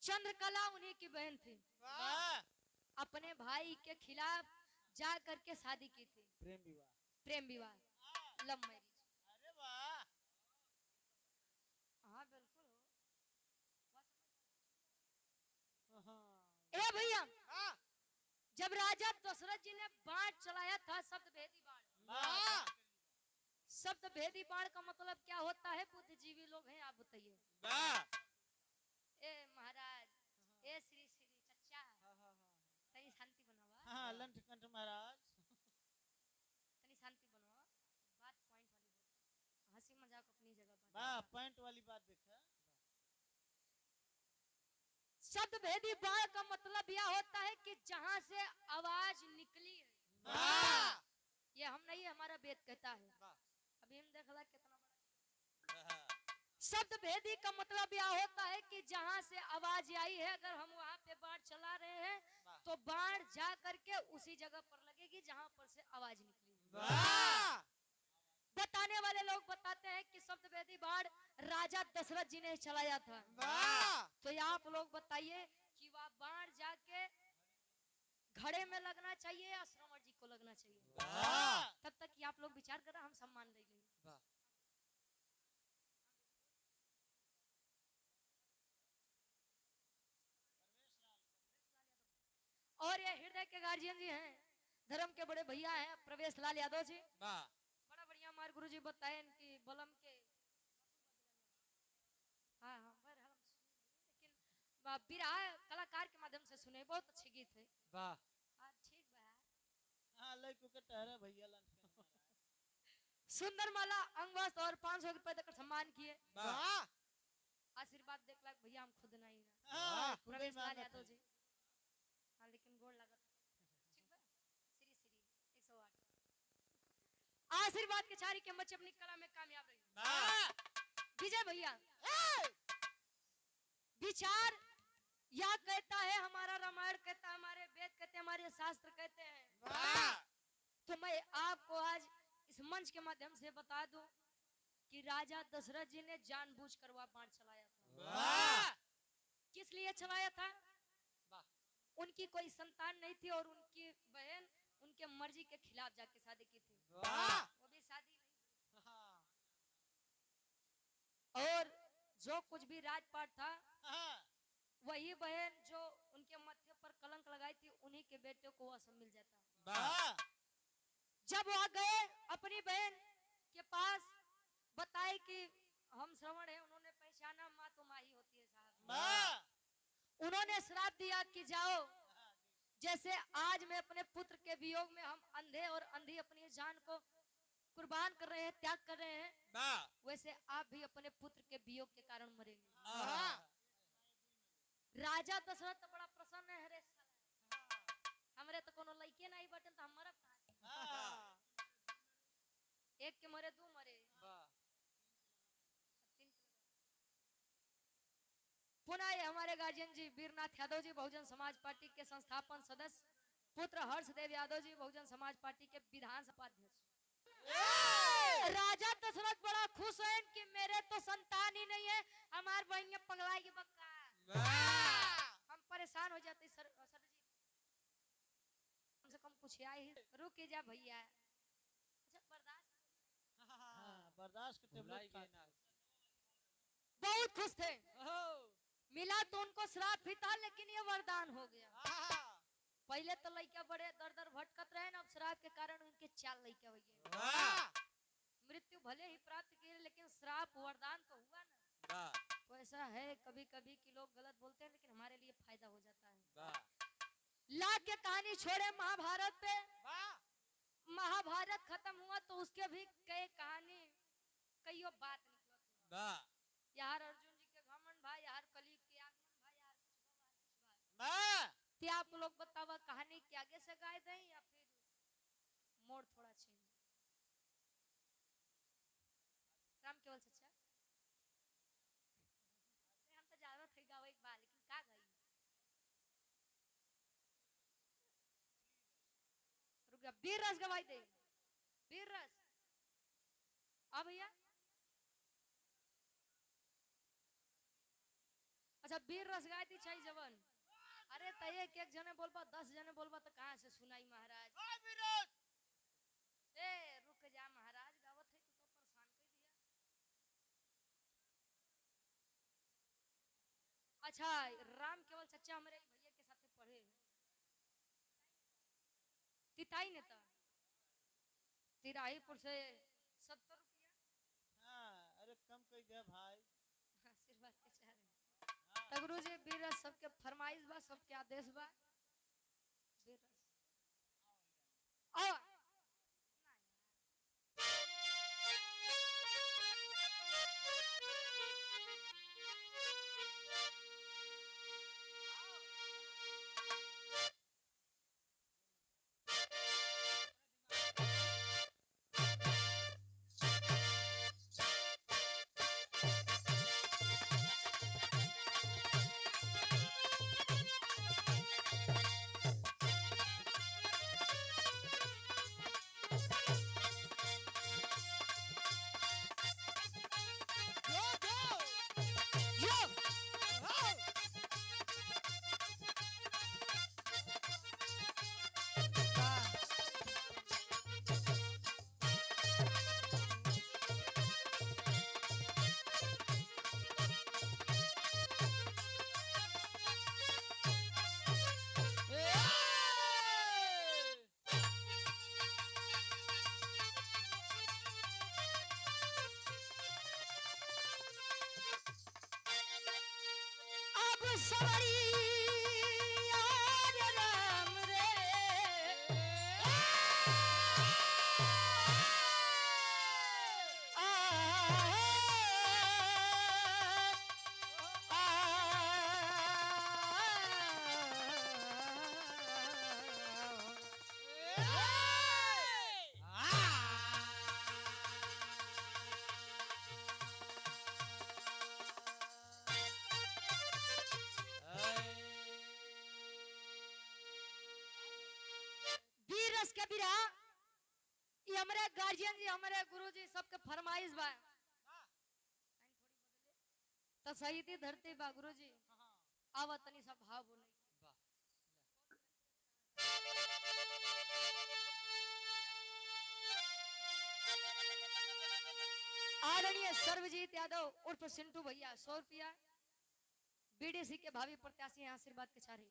चंद्रकला उन्हीं की बहन थी। वाह अपने भाई के खिलाफ जा करके शादी की थी। प्रेम विवाह। प्रेम विवाह, लव मैरिज। अरे वाह हाँ बिल्कुल हो। हाँ, ए भैया, वाह जब राजा दशरथ जी ने बाण चलाया था, शब्द भेदी बाण। वाह शब्द भेदी बाण का मतलब क्या होता है? बुद्धिजीवी लोग हैं, आप बताइए। वाह ए महाराज, ए श्री श्री चचा, हाँ, हाँ, हाँ, तनी शांति बनवा, हाँ लंठ कंठ महाराज तनी शांति बनवा। बात पॉइंट वाली हो, हंसी मजाक अपनी जगह पर। वाह पॉइंट वाली बात देखा शब्द भेदी बाण का मतलब यह होता है कि जहां से आवाज निकली है, वाह ये हम नहीं, हमारा वेद कहता है। वाह अभी हम देख ला कितना बड़ा। शब्द भेदी का मतलब यह होता है कि जहां से आवाज आई है, अगर हम वहां पे बाण चला रहे हैं तो बाण जा करके उसी जगह पर लगेगी जहां पर से आवाज निकली। वाह बताने वाले लोग बताते हैं कि शब्द भेदी बाण राजा दशरथ जी ने चलाया था। वाह तो ये आप लोग बताइए कि वह बाण जाके घड़े में लगना चाहिए या श्रवण जी को लगना चाहिए? वाह तब तक कि आप लोग विचार कर रहे, हम सम्मान देंगे। वाह और ये हृदय के गार्जियन जी हैं, धर्म के बड़े भैया हैं प्रवेश लाल यादव जी। वाह बड़ा बढ़िया हमारे गुरु जी बताए इनकी बलम के। हाँ हाँ हम लेकिन बिरहा कलाकार के माध्यम से सुने, बहुत अच्छे गीत है। वाह ठीक बा। हाँ लई को के टहरे भैया लंठ कंठ महाराज सुंदर माला अंगवस्त्र और 500 रुपए देकर सम्मान किए। वाह आशीर्वाद देख लाख भैया, हम खुद नहीं ना। हाँ प्रवेश लाल यादव जी। हाँ लेकिन गोड़ लगा ठीक बा। श्री श्री 108 आशीर्वाद के छारी के बच्चे अपनी कला में कामयाब रही। वाह विजय भैया, विचार यह कहता है, हमारा रामायण कहता है, हमारे वेद कहते हैं, हमारे शास्त्र कहते हैं। वाह तो मैं आपको आज इस मंच के माध्यम से बता दूं कि राजा दशरथ जी ने जानबूझकर वह बाण चलाया था। वाह किस लिए चलाया था? वाह उनकी कोई संतान नहीं थी और उनकी बहन उनके मर्जी के खिलाफ जाके शादी की थी। वाह वो भी शादी नहीं। हाँ और जो कुछ भी राजपाट था, हाँ वही बहन जो उनके मत्थे पर कलंक लगाई थी, उन्हीं के बेटे को वह सब मिल जाता। वाह जब वह गए अपनी बहन के पास, बताए कि हम श्रवण है, उन्होंने पहचाना, माँ तो माँ ही होती है साहब। वाह उन्होंने श्राप दिया कि जाओ, जैसे आज मैं अपने पुत्र के वियोग में हम अंधे और अंधी अपनी जान को कुर्बान कर रहे हैं, त्याग कर रहे हैं, वाह वैसे आप भी अपने पुत्र के वियोग के कारण मरेंगे। वाह राजा दशरथ तो बड़ा प्रसन्न है, रे हमरे तो कोनो लइके नहीं बटन तो हम मरब कहां से? हाँ एक के मरे दो मरे। वाह पुनः ये हमारे गार्जियन जी वीरनाथ यादव जी, बहुजन समाज पार्टी के संस्थापन सदस्य, पुत्र हर्षदेव यादव जी, बहुजन समाज पार्टी के विधानसभा अध्यक्ष। राजा दशरथ बड़ा खुश है कि मेरे तो संतान ही नहीं है, हमारे बहन पगलाई की बक्का। हम परेशान हो जाते सर जी, कम से कम कुछ आए ही, रुक जा भैया। अच्छा बर्दाश्त, हाँ बर्दाश्त के टेबलेट खा बहुत खुश थे। ओहो, मिला तो उनको श्राप भी था, लेकिन ये वरदान हो गया। हाँ पहले तो लड़का बड़े दर दर भटकत रहे ना, अब श्राप के कारण उनके 4 लड़के हो गए। वाह मृत्यु भले ही प्राप्त किए, लेकिन श्राप वरदान तो हुआ ना। वाह तो ऐसा है कभी कभी कि लोग गलत बोलते हैं, लेकिन हमारे लिए फायदा हो जाता है। वाह ला के कहानी छोड़े महाभारत पे। वाह महाभारत खत्म हुआ तो उसके भी कई कहानी, कईयों बात निकला। वाह यार अर्जुन जी के घमंड भाई, यार कली के आगमन भाई, यार कुछ भाई। वाह तो आप लोग बतावा कहानी के आगे से गाय दें या फिर मोड़ थोड़ा चेंज? राम केवल सच्चा हम तो ज्यादा थे गावे एक बार, लेकिन का गई रुक गया। वीर रस गवाई दे, वीर रस। भैया अच्छा अच्छा वीर रस गाती चाहिए जवन अरे त एक एक जने बोलबा 10 जने बोलबा तो कहाँ से सुनाई महाराज ए रुक जा महाराज गावत है तो परेशान कर दिया अच्छा राम केवल चचा हमारे भैया के साथ पढ़े तिताई नेता तिराहीपुर से 70 रुपया हाँ अरे कम कर दे भाई आशीर्वाद के चाह रहे तगरू जी वीर सबके फरमाइश बा सबके आदेश बा वीर आओ के बिरा ये हमारे गार्जियन जी हमारे गुरुजी सबके फरमाइश बा त सही थी धरती बा गुरुजी आवा तनी सब भाव बोले आदरणीय सर्वजीत यादव उर्फ सिंटू भैया 100 रुपया बीडीसी के भावी प्रत्याशी आशीर्वाद के चारी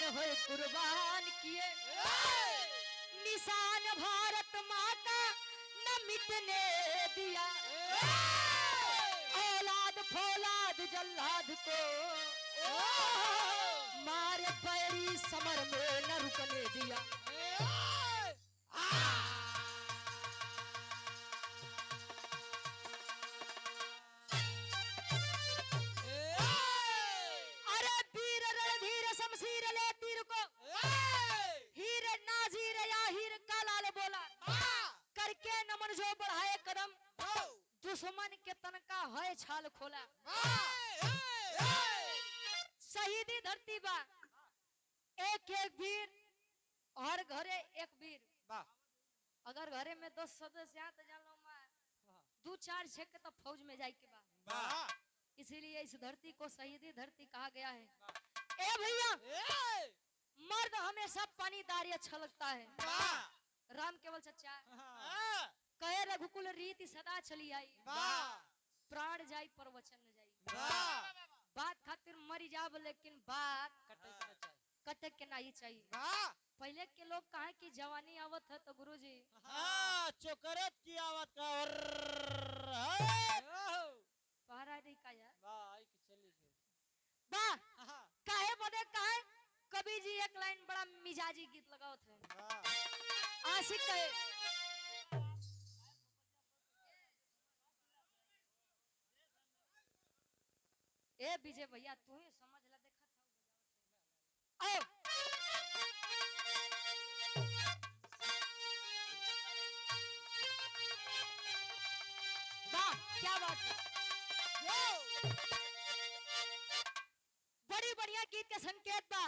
कुर्बान किए निशान भारत माता न मिटने दिया औलाद फौलाद जल्लाद को मारे बैरी समर में न रुकने दिया दुश्मन के तनका है छाल खोला शहीदी धरती बा एक एक वीर हर घरे एक वीर अगर घरे में 10 सदस्य हैं तो जान लो मैं 2-4 छेक तो फौज में जाए के बाद इसीलिए इस धरती को शहीदी धरती कहा गया है ए भैया मर्द हमेशा पानीदारी अच्छा लगता है राम केवल चचा कहे रघुकुल रीति सदा चली आई प्राण जाई पर वचन न जाई बात खातिर मरी जाब लेकिन बात कटे के नहीं चाहिए पहले के लोग कहा कि जवानी आवत है तो गुरुजी चोकरत की आवत का पहरा नहीं का यार चली बा काहे बने काहे कवि जी एक लाइन बड़ा मिजाजी गीत लगाओ थे आशिक कहे ए विजय भैया तू ही समझ ला देखा था आओ वाह क्या बात है बड़ी बढ़िया गीत के संकेत बा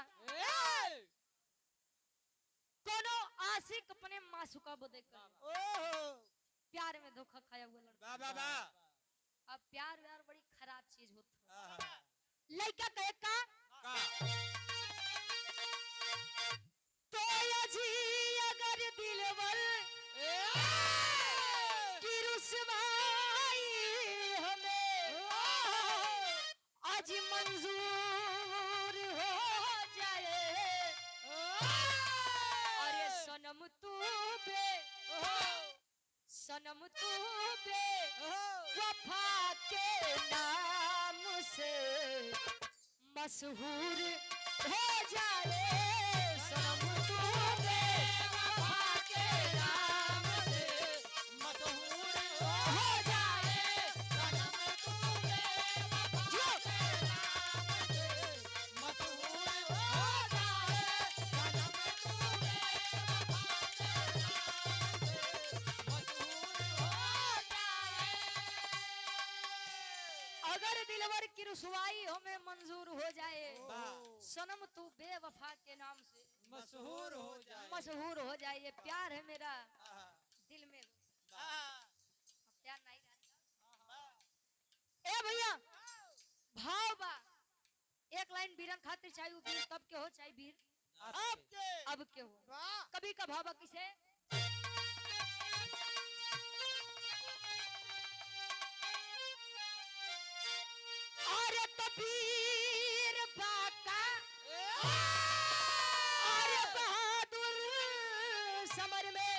कोनो आशिक अपने मासूका को देखकर ओहो प्यार में धोखा खाया हुआ लड़का वाह वाह वाह अब प्यार व्यार बड़ी खराब चीज होती है आहा, लड़का कहे का का तो अजी अगर दिलवर की रुसवाई हमें आज मंजूर हो जाए अरे सनम तू बे वफा के नाम से मशहूर हो जाए सनम तू बे वफा के नाम से मशहूर हो जाए सनम तू जो मशहूर हो जाए सनम तू अगर दिलवर की रुसवाई हमें मंजूर हो जाए वाह। सनम तू बेवफा के नाम से मशहूर हो जाए मशहूर हो जाए ये प्यार है मेरा आहा, दिल में वाह। अब प्यार नहीं रहता ए भैया भाव बा एक लाइन बीरन खातिर चाहिए वीर तब के हो चाहे वीर आपके अब के हो वाह कभी का भाव बा किसे अरे तो वीर बाका अरे बहादुर समर में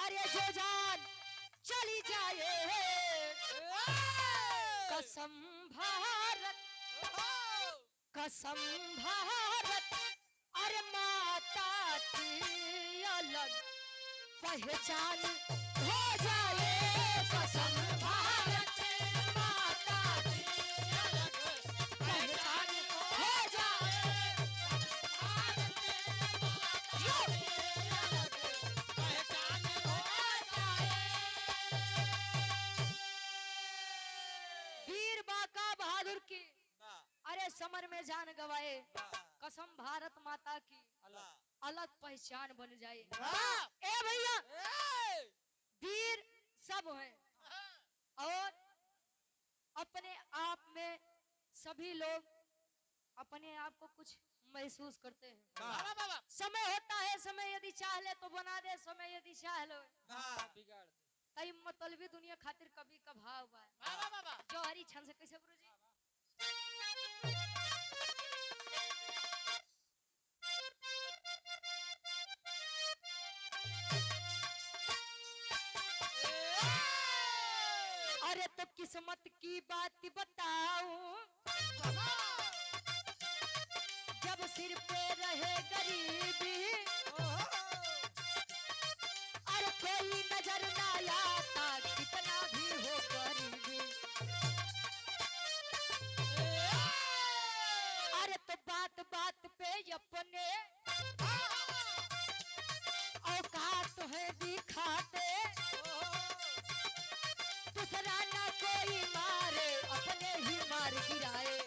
अरे जो जान चली जाए कसम भारत अरे माता की अलग पहचान हो जाए कसम भारत माता की अलग पहचान हो जाए वीर बाका बहादुर की वाह, अरे समर में जान गवाए वाह, कसम भारत माता की अल्लाह अलग पहचान बन जाए वाह। ए भैया वीर सब हैं और अपने आप में सभी लोग अपने आप को कुछ महसूस करते हैं वाह, समय होता है समय यदि चाह ले तो बना दे समय यदि चाह लो वाह, बिगाड़ दे तई मतलबी दुनिया खातिर कभी का भाव बा वाह, जो हरी छन से कैसे गुरु जी अरे तो किस्मत की बात बताऊं जब सिर पे रहे गरीबी अरे कोई नजर ना आता कितना भी हो गरीबी अरे तो बात बात पे अपने औकात है दिखाते दूसरा ना कोई मारे अपने ही मार गिराए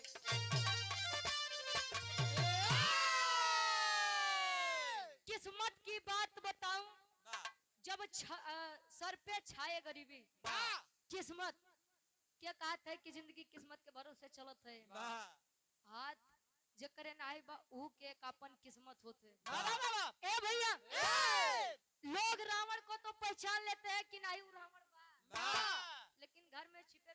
किस्मत की बात बताऊं जब सर पे छाए गरीबी किस्मत क्या कहते है कि जिंदगी किस्मत के भरोसे चलत है हाथ जकरे नाई बा ऊ के अपन किस्मत होते ए भैया लोग रावण को तो पहचान लेते हैं कि नहीं ऊ रावण बा लेकिन घर में छिपे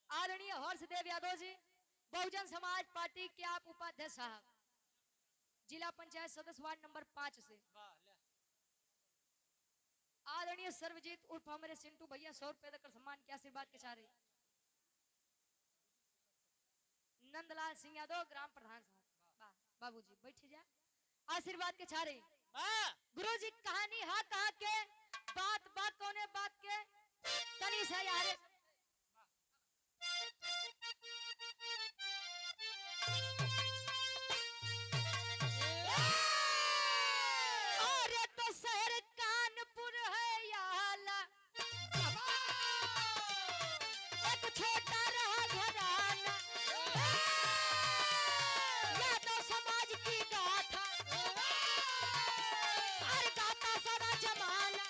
आदरणीय हर्षदेव यादव जी बहुजन समाज पार्टी के आप उपाध्यक्ष साहब जिला पंचायत सदस्य वार्ड नंबर 5 से आदरणीय सर्वजीत उर्फ हमारे सिंटू भैया 100 रुपए देकर सम्मान के आशीर्वाद के चाह रहे नंदलाल सिंह यादव ग्राम प्रधान साहब बाबूजी बैठे जा आशीर्वाद के चाह रहे गुरु जी कहानी हा कहा के बात बात कोने बात के तनी सा यार और तो शहर कानपुर है याला एक छोटा रहा घराना यादव समाज की गाथा और गाता सारा जमाना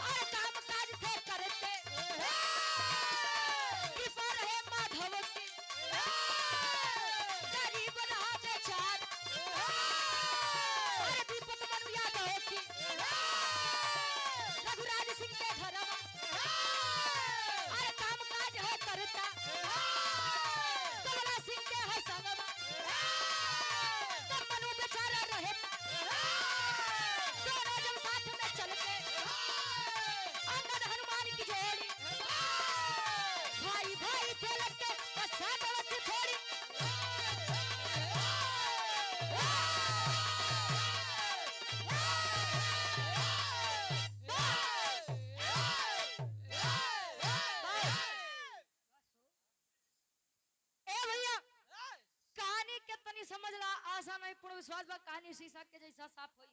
और काम काज थे करते कृपा रहे माधव की गरीब रहा बेचारा और दीपक मनु यादव की रघुराज सिंह के घरवा और काम काज है करता कमला सिंह के है संगवा तब मनु बेचारा रहता दोनों जब साथ में चलते अंगद हनुमान की जोड़ी भाई भाई थे लगे पश्चात थोड़ी ए भैया कहानी के तनी समझ ला आशा नहीं पूर्ण विश्वास बा कहानी शीशा के जैसा साफ होई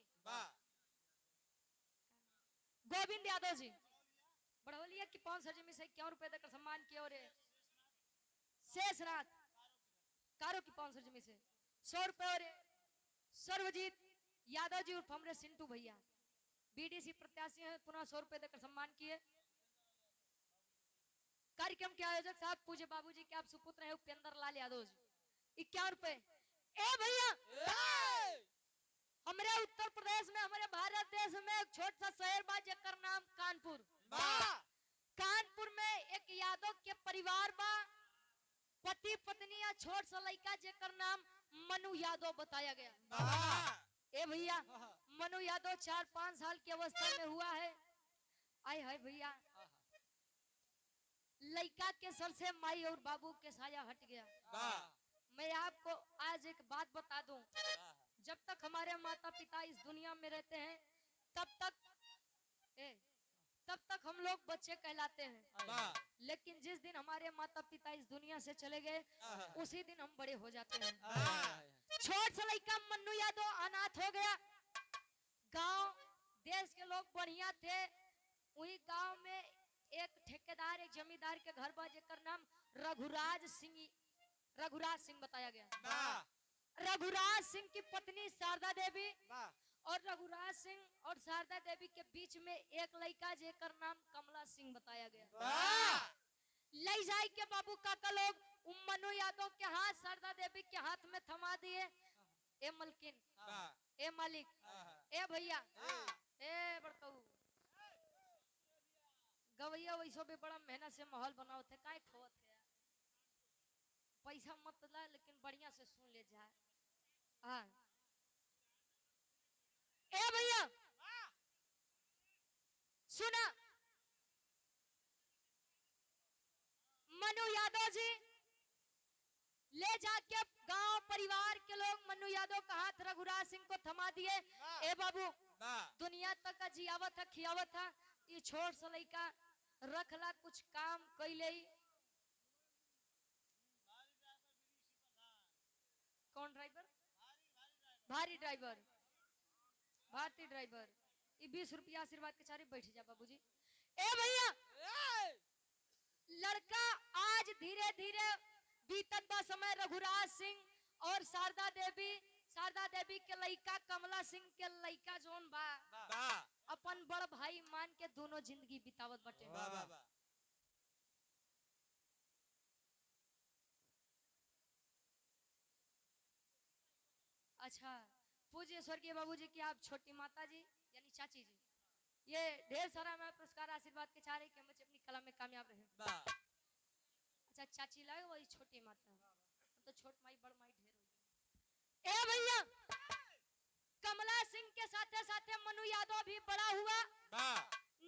गोविंद यादव जी बढ़ोलिया की 500 जमी से 51 रुपए देकर सम्मान किया और शेषनाथ कारो की 500 जमी से 100 रुपए और सर्वजीत यादव जी उर्फ हमरे सिंटू भैया बीडीसी प्रत्याशी हैं पुनः 100 रुपए देकर सम्मान किए कार्यक्रम के आयोजक साहब पूज्य बाबूजी के आप सुपुत्र हैं उपेंद्र लाल यादव जी 51 रुपए ए भैया हमारे उत्तर प्रदेश में हमारे भारत देश में एक छोटा सा शहर बा जेकर नाम कानपुर कानपुर में एक यादव के परिवार बा पति पत्नी या छोट सा लड़का जेकर नाम मनु यादव बताया गया ए भैया मनु यादव 4-5 साल की अवस्था में हुआ है आए हाय भैया लड़का के सर से माई और बाबू के साया हट गया मैं आपको आज एक बात बता दूं जब तक हमारे माता पिता इस दुनिया में रहते हैं तब तक हम लोग बच्चे कहलाते हैं लेकिन जिस दिन हमारे माता पिता इस दुनिया से चले गए उसी दिन हम बड़े हो जाते हैं छोट सा लड़का मन्नू यादव अनाथ हो गया गांव देश के लोग बढ़िया थे वही गांव में एक ठेकेदार एक जमींदार के घर पर जेकर नाम रघुराज सिंह बताया गया रघुराज सिंह की पत्नी शारदा देवी और रघुराज सिंह और शारदा देवी के बीच में एक लड़का जेकर नाम कमला सिंह बताया गया ले जाए के बाबू काका लोग मनु यादव के हाथ शारदा देवी के हाथ में थमा दिए ए मलकिन ए मालिक ए भैया ए बड़कऊ गवैया वैसो भी बड़ा मेहनत से माहौल बनाओ थे काहे खोत है पैसा मत ला लेकिन बढ़िया से सुन ले जाए हाँ ए भैया सुना मनु यादव जी ले जाके गांव परिवार के लोग मनु यादव का हाथ रघुराज सिंह को थमा दिए ए बाबू दुनिया तक का जियावत था खियावत था ये छोट सा लड़का रखला कुछ काम कैले कौन ड्राइवर भारी ड्राइवर भारतीय ड्राइवर ये 20 रुपया आशीर्वाद के चारे बैठ जा बाबूजी ए भैया लड़का आज धीरे धीरे बीतत बा समय रघुराज सिंह और शारदा देवी के लड़का कमला सिंह के लड़का जोन बा अपन बड़ भाई मान के दोनों जिंदगी बितावत बटे अच्छा पूज्य स्वर्गीय बाबूजी की आप छोटी माता जी यानी चाची जी ये ढेर सारा मैं पुरस्कार आशीर्वाद के चाह रहे कि हम बच्चे अपनी कला में कामयाब रहे अच्छा चाची लाए वही छोटी माता हम तो छोट माई बड़ माई ढेर हो ए भैया कमला सिंह के साथे साथे मनु यादव भी बड़ा हुआ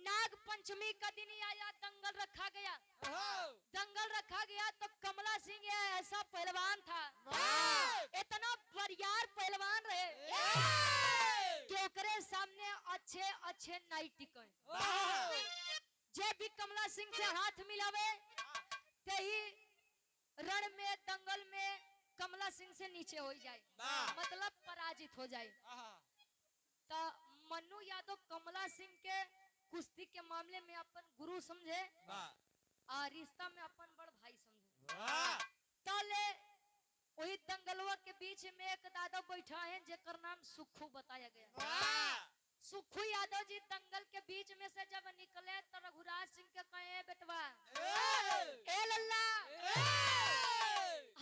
नाग पंचमी का दिन आया दंगल रखा गया तो कमला सिंह ऐसा पहलवान था इतना बरियार पहलवान रहे कि ओकरे सामने अच्छे नाई टिके जे भी कमला सिंह से हाथ मिलावे ते ही रण में दंगल में कमला सिंह से नीचे हो जाए, मतलब पराजित हो जाए। तो मन्नू यादव कमला सिंह के कुश्ती के मामले में अपन गुरु समझे और रिश्ता में अपन बड़ भाई समझे। ताले वही दंगलवा के बीच में एक दादा बैठा है जेकर नाम सुखू बताया गया। सुखू यादव जी दंगल के बीच में से जब निकले तो रघुराज सिंह के कहे बेटवा ए लल्ला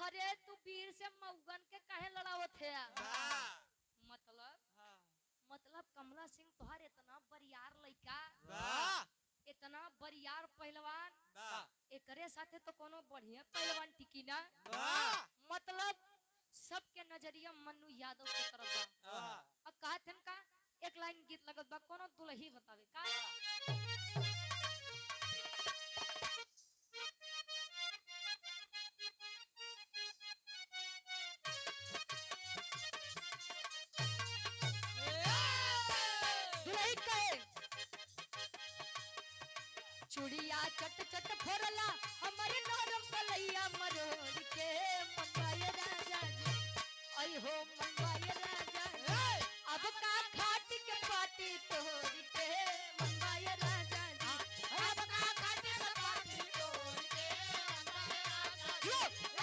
अरे तू वीर से मऊगन के कहे लड़ावत है। मतलब कमला सिंह तुहार इतना बरियार लइका, इतना बरियार पहलवान, एकरे साथे तो कोनो बढ़िया पहलवान टिकी ना। मतलब सबके नजरिया मन्नू यादव के तरफ बा। अब कहतन का एक लाइन गीत लगत बा, कोनो दुल्ही बतावे का। दुल्ही कहे चूड़िया चट चट फोरला हमारे नरम कलैया मरोड़ के मनवाए राजा जी, आई हो मनवाए राजा जी, अब का खाट के पाटी तोड़ के मनवाए राजा जी, अब का खाट के पाटी तोड़ के मनवाए राजा जी,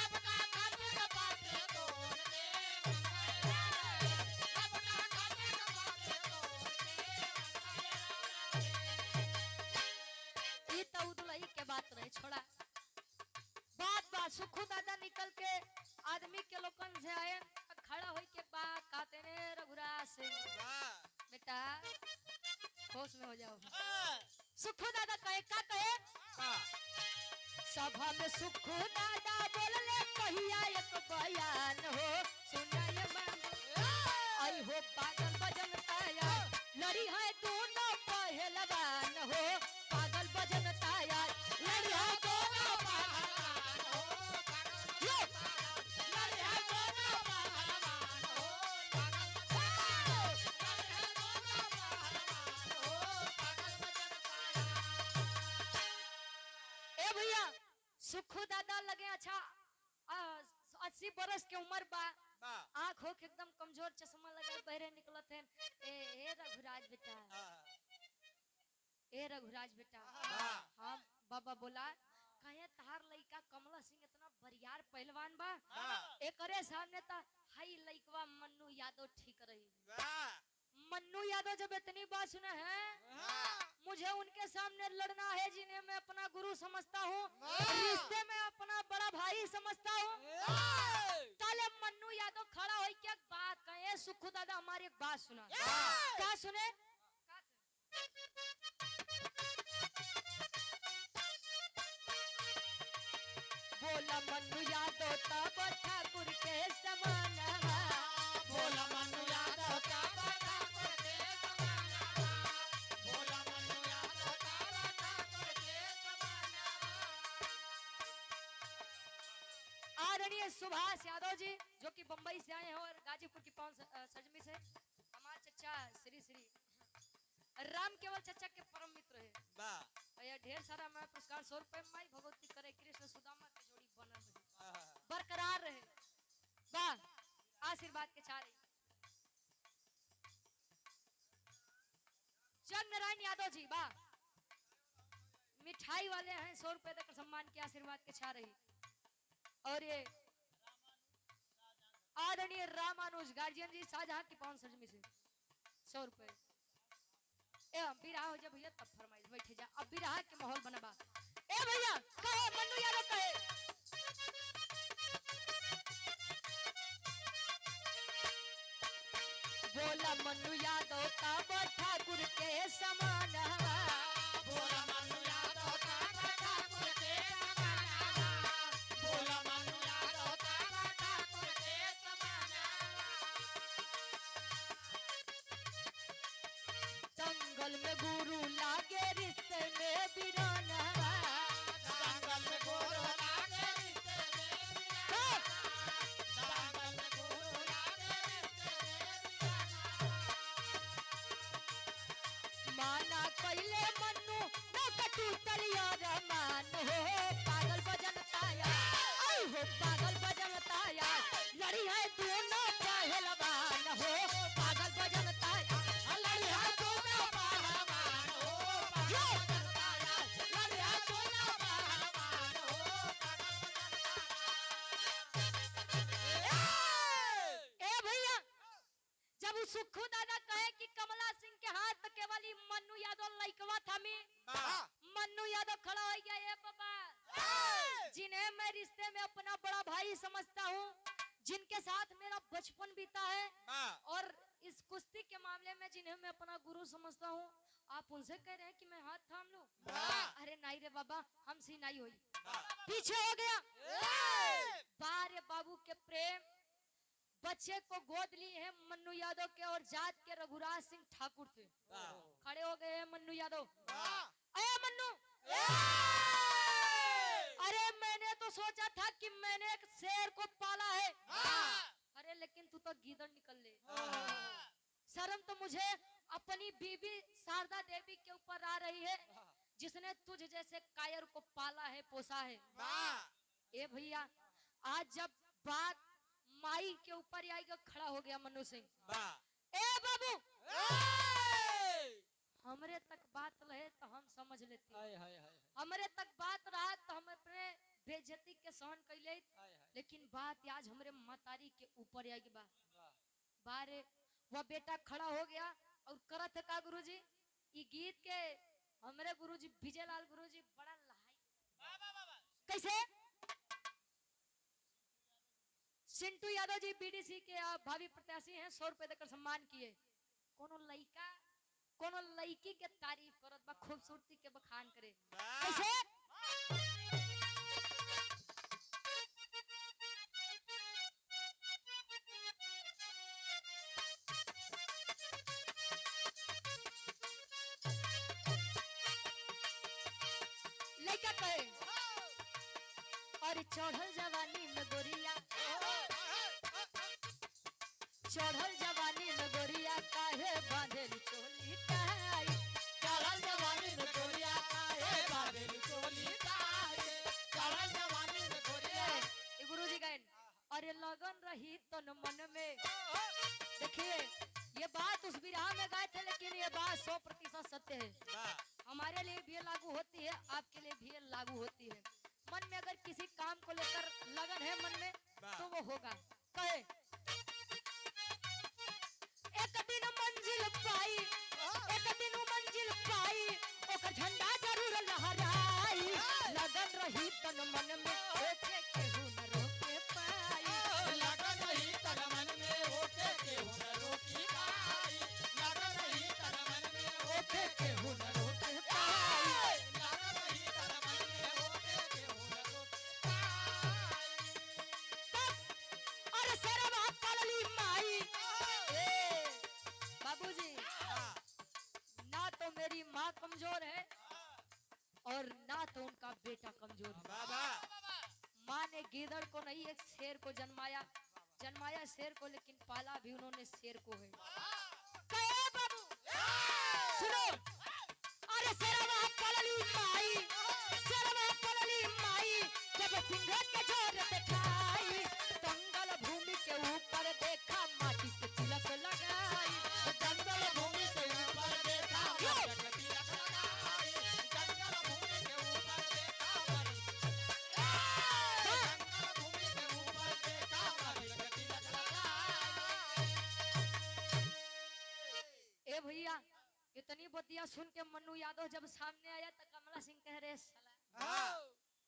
अब का खाट के पाटी तोड़ के मनवाए राजा जी, अब का खाट के पाटी तोड़ के मनवाए। ई तो उदलई के बात रहे छोड़ा। बात सुखू दादा निकल के आदमी के लोगन से आए खड़ा होई के बात कहते ने रघुराज सिंह बेटा होश में हो जाओ। सुखू दादा कहे का कहे सभा में सुखू दादा बोलले कहिया एक बयान हो सुनाए बाबू आई हो पागल बजन ताया लड़ी है दोनों पहलवान हो पागल बजन ताया लड़ी है दोनों पहलवान हो लड़ी है दोनों पहलवान हो ए भैया सुखू दादा लगे अच्छा 80 बरस के उम्र बा, आँख हो एकदम कमजोर, चश्मा लगा बहरे निकलत है। ए रघुराज बेटा, ए रघुराज बेटा, हाँ बाबा बोला कहे तार लइका कमला सिंह इतना बरियार पहलवान बा, एकरे सामने ता हाई लइकवा मन्नू यादव ठीक रही। मन्नू यादव जब इतनी बात सुना है मुझे उनके सामने लड़ना है जिन्हें मैं अपना गुरु समझता हूँ, रिश्ते में अपना बड़ा भाई समझता हूँ। ताले मन्नू यादव खड़ा हो के बात कहे सुखू दादा हमारी एक बात सुना। क्या सुने? बोला मन्नू यादव तब ठाकुर के समान, बोला मन्नू यादव तब ठाकुर के समान, बोला मन्नू यादव तब ठाकुर के समान। आदरणीय सुभाष यादव जी जो कि बंबई से आए हैं और गाजीपुर की पावन सजमी से, हमारे चचा श्री श्री राम केवल चचा के परम मित्र है। ये ढेर सारा मैं पुरस्कार 100 रुपए माई भगवती करे कृष्ण सुदामा की जोड़ी बनल रहे, बरकरार रहे, वाह आशीर्वाद के चारे। चंद्र नारायण यादव जी वाह मिठाई वाले हैं, 100 रुपए देकर सम्मान के आशीर्वाद के छा रही। और ये आदरणीय रामानुज गार्जियन जी शाहजहां की पावन सजमी से 100 रुपए। बिरहा हो जा भैया तब फरमाइश बैठे जा, अब बिरहा के माहौल बनबा। ए भैया कहे मन्नू यादव कहे बोला मन्नू यादव तब ठाकुर के समान, बोला मन्नू यादव तब ठाकुर के समान, बोला मन्नू यादव तब ठाकुर के समान। दंगल में गुरु लागे रिश्ते में बिराना, दंगल में गुरु लागे रिश्ते में बिराना, दंगल में गुरु लागे रिश्ते में बिराना। माना कैले मन्नू न कटू तलिया रमान हो पागल बजनता यार आई हो पागल बजनता यार लड़ी है दोनों पहलवान हो पागल बजनता यार लड़ी है दोनों पहलवान हो पागल बजनता यार लड़ी है दोनों पहलवान हो ए भैया जब उ सुखू दादा कहे कि कमला सिंह के हाथ केवल ही मन्नू यादव लइकवा था में मन्नू यादव खड़ा हो गया ये बाबा जिन्हें मैं रिश्ते में अपना बड़ा भाई समझता हूँ जिनके साथ मेरा बचपन बीता है और इस कुश्ती के मामले में जिन्हें मैं अपना गुरु समझता हूँ आप उनसे कह रहे हैं कि मैं हाथ थाम लूं अरे नहीं रे बाबा हमसे नहीं हुई पीछे हो गया बारे बाबू के प्रेम बच्चे को गोद लिए हैं मन्नू यादव के और जात के रघुराज सिंह ठाकुर थे खड़े हो गए हैं मन्नू यादव अरे मन्नू अरे मैंने तो सोचा था कि मैंने एक शेर को पाला है अरे लेकिन तू तो गीदड़ निकल ले शर्म तो मुझे अपनी बीबी शारदा देवी के ऊपर आ रही है जिसने तुझ जैसे कायर को पाला है पोसा है ए भैया आज जब बात माई के ऊपर आएगा खड़ा हो गया मनु सिंह ए बाबू हमरे तक बात रहे तो हम समझ लेते हमरे तक बात रहा तो हम अपने बेइज्जती के सहन कर ले लेकिन बात आज हमरे मतारी के ऊपर आएगी बारे वह बेटा खड़ा हो गया और करत है का गुरुजी ये गीत के हमरे गुरुजी विजयलाल गुरुजी बड़ा लहाई कैसे सिंटू यादव जी बीडीसी के भावी प्रत्याशी हैं 100 रुपए देकर सम्मान किए कोनो लड़की के तारीफ करत बा खूबसूरती के बखान करे कैसे लड़का कहे और चढ़ल जवानी में गोरिया चढ़ल जवानी में गोरिया काहे बांधेली चोली काहे चढ़ल जवानी में गोरिया काहे बांधेली चोली काहे चढ़ल जवानी में गोरिया ए गुरुजी गायन अरे लगन रही तन मन में देखिए ये बात उस विरह में गाए थे लेकिन ये बात 100% सत्य है हमारे लिए भी लागू होती है आपके लिए भी लागू होती है मन में अगर किसी काम को लेकर लगन है मन में तो वो होगा कहे एक दिन मंजिल पाई ओकर झंडा जरूर लहराई लगन रही तन मन में ओके केहू न रोके पाई लगन रही तन मन में ओके केहू न रोके पाई लगन रही तन मन में ओके केहू न रोके पाई लगन रही तन मन में ओके केहू न रोके पाई अरे सरवा पलली माई बाबूजी ना तो मेरी माँ कमजोर है और ना तो उनका बेटा कमजोर है माँ ने गीदड़ को नहीं एक शेर को जन्माया शेर को लेकिन पाला भी उन्होंने शेर को है कहे बाबू सुनो अरे शेरवा पलली माई जब सिंह के जोर दिखाई दंगल भूमि के ऊपर देखा माटी के तिलक लगाई दंगल भूमि के ऊपर देखा माटी के तिलक लगाई दंगल भूमि के ऊपर देखा दंगल भूमि के ऊपर देखा माटी के तिलक लगाई ए भैया इतनी बतिया सुन के मन्नू यादव जब सामने आया तो कमला सिंह कह रहे साला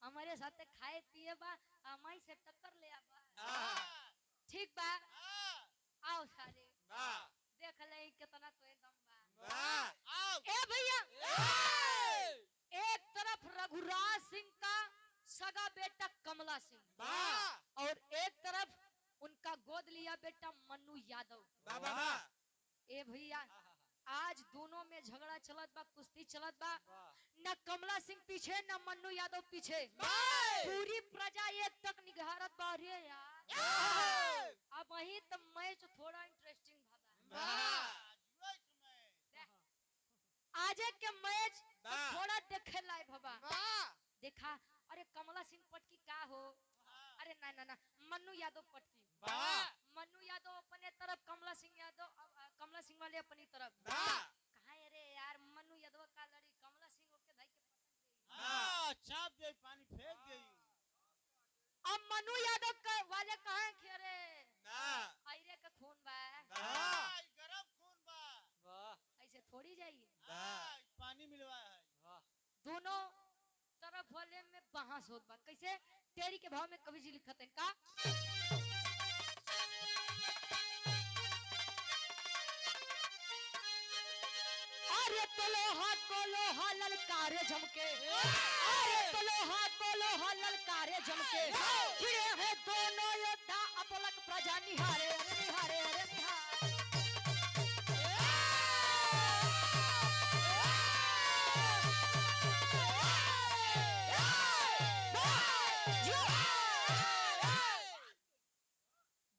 हमारे साथ खाए पिए बा हमारी से टक्कर ले बा ठीक बा आओ सारे देख ले कितना तो दम बा ए भैया एक तरफ रघुराज सिंह का सगा बेटा कमला सिंह और एक तरफ उनका गोद लिया बेटा मन्नू यादव ए भैया आज दोनों में झगड़ा चलत बा कुश्ती चलत बा न कमला सिंह पीछे न मन्नू यादव पीछे पूरी प्रजा एक तक निगारत बा रे यार अब वही तो मैच थोड़ा इंटरेस्टिंग भागा आज आजे के मैच बा थोड़ा देखे लाए बाबा बा देखा अरे कमला सिंह पटकी का हो अरे ना ना ना मन्नू यादव पटकी बा मन्नू यादव अपने तरफ कमला सिंह यादव कमला सिंह वाले अपनी तरफ बा कहा अरे यार मन्नू यादव का लड़ी कमला सिंह के भाई के पसंद हाँ चाप दे पानी फेंक दे अब मन्नू यादव का वाले कहां खेरे ना आयरे का खून बा बा गरम खून बा वाह ऐसे थोड़ी जाइए बा पानी मिलवाया है वाह दोनों तरफ वाले में बहस होत बा कैसे तेरी के भाव में कवि जी लिखत हैं का अरे तो लोहा को लोहा ललकारे जमके अरे तो लोहा को लोहा ललकारे जमके खिड़े हैं दोनों योद्धा अपलक प्रजा निहारे अरे निहारे अरे निहारे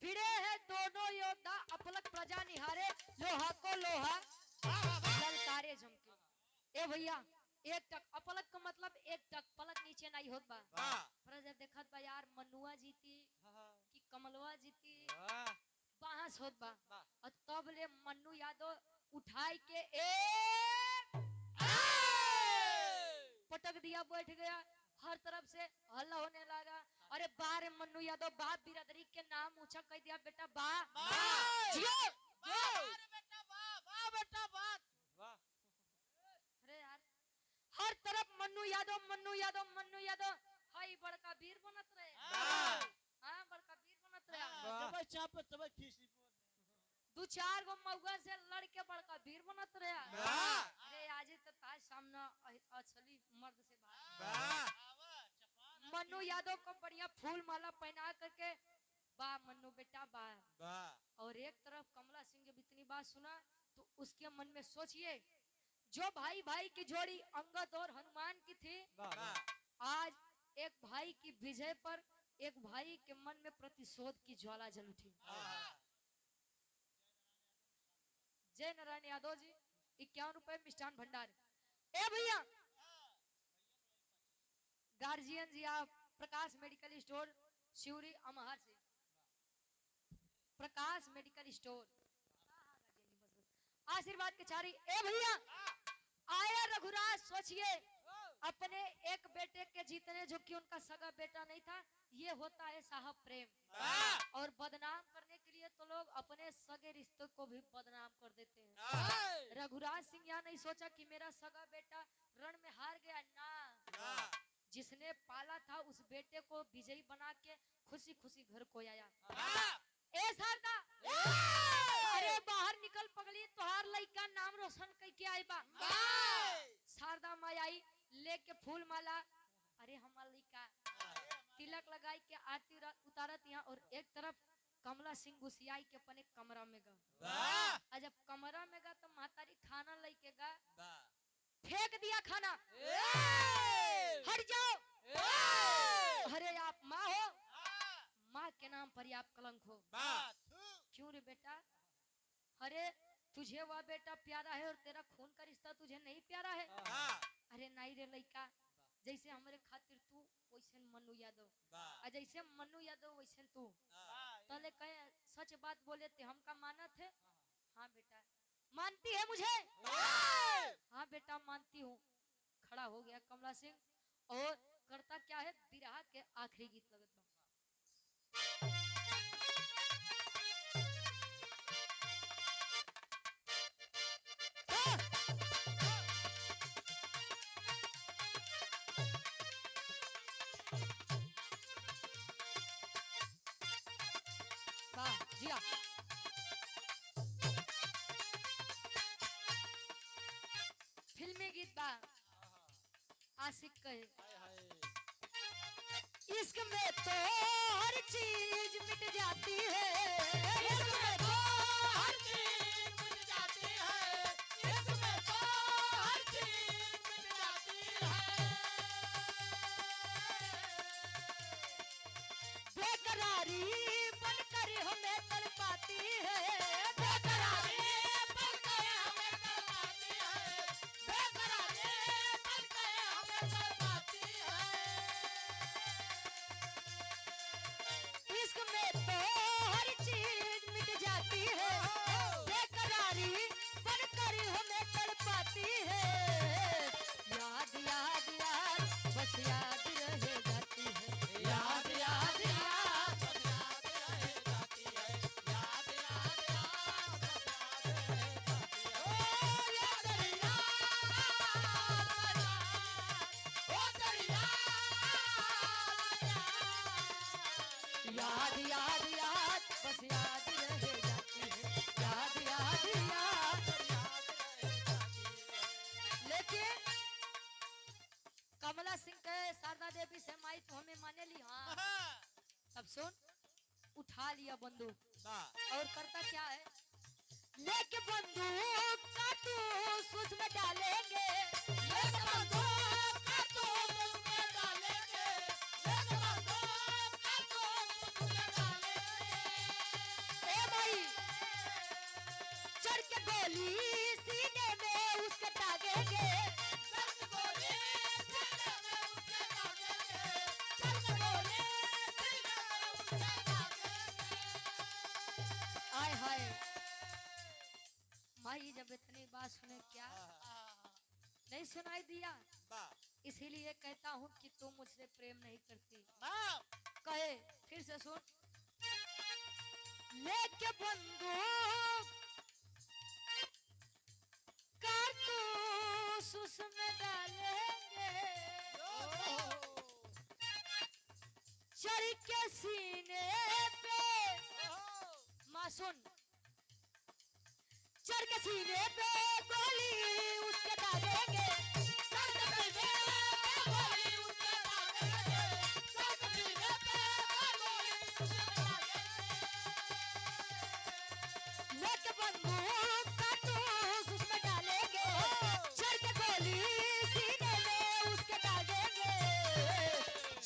भिड़े हैं दोनों योद्धा अपलक प्रजा निहारे लोहा को लोहा ललकारे जमके ए भैया एक टक अपलक का मतलब एक टक पलक नीचे नहीं होत बा बा पर जब देखत बा यार मनुआ जीती कि कमलवा जीती वाह बहस होत बा बा और तब ले मन्नू यादव उठाई के एक पटक दिया बैठ गया हर तरफ से हल्ला होने लगा अरे बारे मन्नू यादव बाप बिरादरी के नाम ऊंचा कर दिया बेटा बा जियो बेटा बा बेटा बात वाह अरे यार हर तरफ मन्नू यादव मन्नू यादव मन्नू यादव हाई बड़का वीर बनत रहे हाँ बड़का वीर बनत रहे जब चाप तब खींची दो चार गो मौगा से लड़ के बड़का वीर बनत रहे बा अरे आज तो ताज सामना असली मर्द से बात बा मन्नू यादव को बढ़िया फूल माला पहना करके बा मन्नू बेटा बा बा और एक तरफ कमला सिंह जब इतनी बात सुना तो उसके मन में सोचिए जो भाई भाई की जोड़ी अंगद और हनुमान की थी वाह बा आज एक भाई की विजय पर एक भाई के मन में प्रतिशोध की ज्वाला जल उठी जय नारायण यादव जी 51 रुपए मिष्ठान भंडार ए भैया गार्जियन जी आप प्रकाश मेडिकल स्टोर शिवरी अमहर से प्रकाश मेडिकल स्टोर आशीर्वाद के चारी ए भैया आया रघुराज सोचिए अपने एक बेटे के जीतने जो कि उनका सगा बेटा नहीं था ये होता है साहब प्रेम और बदनाम करने के लिए तो लोग अपने सगे रिश्तों को भी बदनाम कर देते हैं रघुराज सिंह यहाँ नहीं सोचा कि मेरा सगा बेटा रण में हार गया ना जिसने पाला था उस बेटे को विजयी बना के खुशी खुशी घर को आया ए शारदा अरे बाहर निकल पगली तोहार लइका नाम रोशन करके आई बा शारदा माई आई लेके फूल माला अरे हमार लइका तिलक लगाई के आरती उतारत यहाँ और एक तरफ कमला सिंह घुसियाई के अपने कमरा में गा जब कमरा में गा तो महतारी खाना लेके गा फेंक दिया खाना हट जाओ अरे आप माँ हो माँ के नाम पर ही आप कलंक हो क्यों रे बेटा अरे तुझे वह बेटा प्यारा है और तेरा खून का रिश्ता तुझे नहीं प्यारा है अरे नहीं रे लइका जैसे हमारे खातिर तू वैसे मन्नू यादव और जैसे मन्नू यादव वैसे तू तले कहे सच बात बोले थे हमका माना थे हाँ बेटा मानती है मुझे हाँ बेटा मानती हूँ खड़ा हो गया कमला सिंह और करता क्या है बिरहा के आखिरी गीत लगत जी हाँ फिल्मी गीत बा आशिक कहे इश्क में तो हर चीज मिट जाती है इश्क में तो हर चीज मिट जाती है इश्क में तो हर चीज मिट जाती है बेकरारी बनकर हमें तड़पाती है बेकरारी बनकर हमें तड़पाती है याद याद याद बस याद रह जाती है, याद याद याद। लेकिन कमला सिंह के शारदा देवी से माई तो हमें माने ली। हाँ तब सुन, उठा लिया बंदूक और करता क्या है, लेके बंदूक का तू सूझ में डालेंगे, लेके बंदूक का तू सूझ में डालेंगे, लेके बंदूक का तू सूझ में डालेंगे। ए भाई चढ़ के गोली सीने में उसके दागेंगे, चढ़ के गोली सीने में उसके दागेंगे, चढ़ के गोली सीने में उसके दागेंगे। आय हाय माई जब इतनी बात सुने क्या नहीं सुनाई दिया, इसीलिए कहता हूँ कि तुम मुझसे प्रेम नहीं करती। कहे फिर से सुन, लेके बंदूक कारतूस उसमें डालेंगे, चढ़ के सीने पे माँ सुन, चढ़ के सीने पे गोली उसके दागेंगे, चढ़ के सीने पे गोली उसके दागेंगे, चढ़ के सीने पे गोली उसके दागेंगे। लेके बंदूक कारतूस उसमें डालेंगे, चढ़ के गोली सीने में उसके दागेंगे।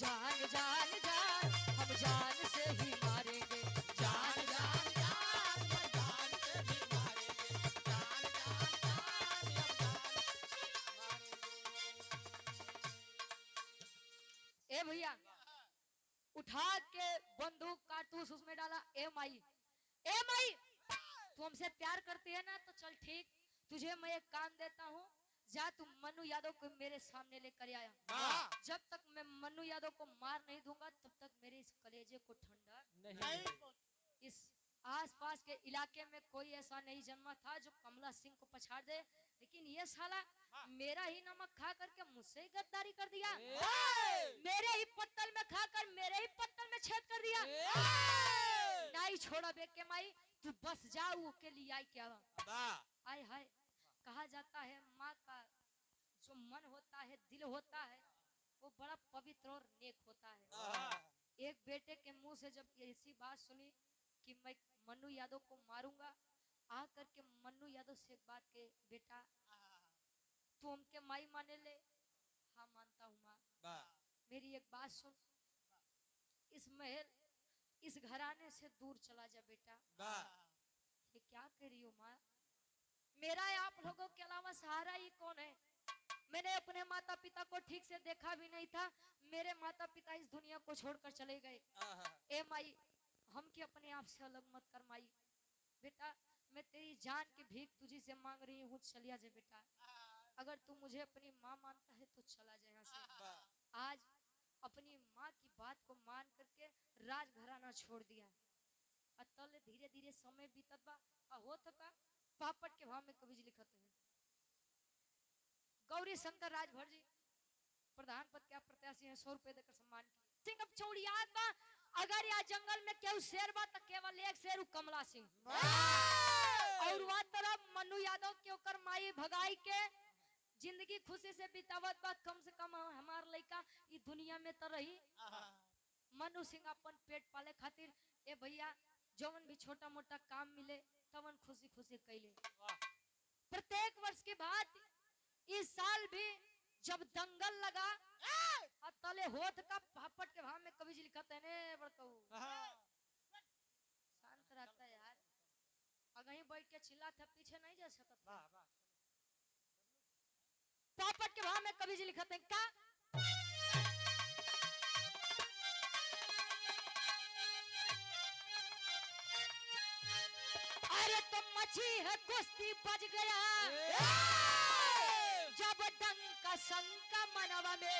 जान जान जान हम जान से ही मारेंगे, जान जान जान हम जान से ही मारेंगे, जान जान जान हम जान ए भैया उठा के बंदूक कारतूस उसमें डाला। ए माई तू हमसे प्यार करती है ना, तो चल ठीक, तुझे मैं एक काम देता हूँ, जा तू मन्नू यादव को मेरे सामने लेकर आया। जब तक मैं मन्नू यादव को मार नहीं दूंगा तब तक मेरे इस कलेजे को ठंडा नहीं इस आसपास के इलाके में कोई ऐसा नहीं जन्मा था जो कमला सिंह को पछाड़ दे, लेकिन ये साला मेरा ही नमक खा करके मुझसे ही गद्दारी कर दिया, मेरे ही पत्तल में खाकर मेरे ही पत्तल में छेद कर दिया। नहीं छोड़ा बे के माई, तू बस जा, वो के लिए आई क्या आय हाय। कहा जाता है माँ का जो मन होता है, दिल होता है, वो बड़ा पवित्र और नेक होता है। एक बेटे के मुंह से जब ऐसी बात सुनी कि मैं मन्नू यादव को मारूंगा, आ करके मन्नू यादव से एक बात के, बेटा तू हमके माई माने ले। हाँ मानता हूँ माँ, मेरी एक बात सुन, इस महल इस घराने से दूर चला जा बेटा। ये क्या कह रही हो माँ, मेरा आप लोगों के अलावा सहारा ही कौन है? मैंने अपने माता पिता को ठीक से देखा भी नहीं था, मेरे माता पिता इस दुनिया को छोड़कर चले गए। ए माई हम के अपने आप से अलग मत कर माई, बेटा मैं तेरी जान की भीख तुझी से मांग रही हूँ, चलिया जा बेटा। अगर तू मुझे अपनी माँ मानता है तो चला जाए यहाँ से। आज अपनी माँ की बात को मान करके राजघराना छोड़ दिया, अतल धीरे धीरे समय बीतत बा। होत का पापट के भाव में कवि जी लिखते हैं, गौरी शंकर राजभर जी प्रधान पद के प्रत्याशी हैं, 100 रुपए देकर सम्मान की। सिंह अब चौड़ियात बा, अगर यहाँ जंगल में केहू शेर बा तो केवल एक शेर कमला सिंह, और वह तरफ मन्नू यादव के ओकर माई भगाई के जिंदगी खुशी से बितावत बा। कम से कम हमार लड़का ई दुनिया में तो रही। मन्नू सिंह अपन पेट पाले खातिर ए भैया जौन भी छोटा मोटा काम मिले तवन खुशी खुशी कैले। प्रत्येक वर्ष के बाद इस साल भी जब दंगल लगा तले होत का पापट के भाव में कवि जी लिखते हैं बड़कऊ शांत रहता है यार, अगर बैठ के चिल्लाते पीछे नहीं जा सकता। पापट के भाव में कवि जी लिखते हैं का, अरे तो मछी है कुश्ती बज गया जब डंका शंका मनवा में,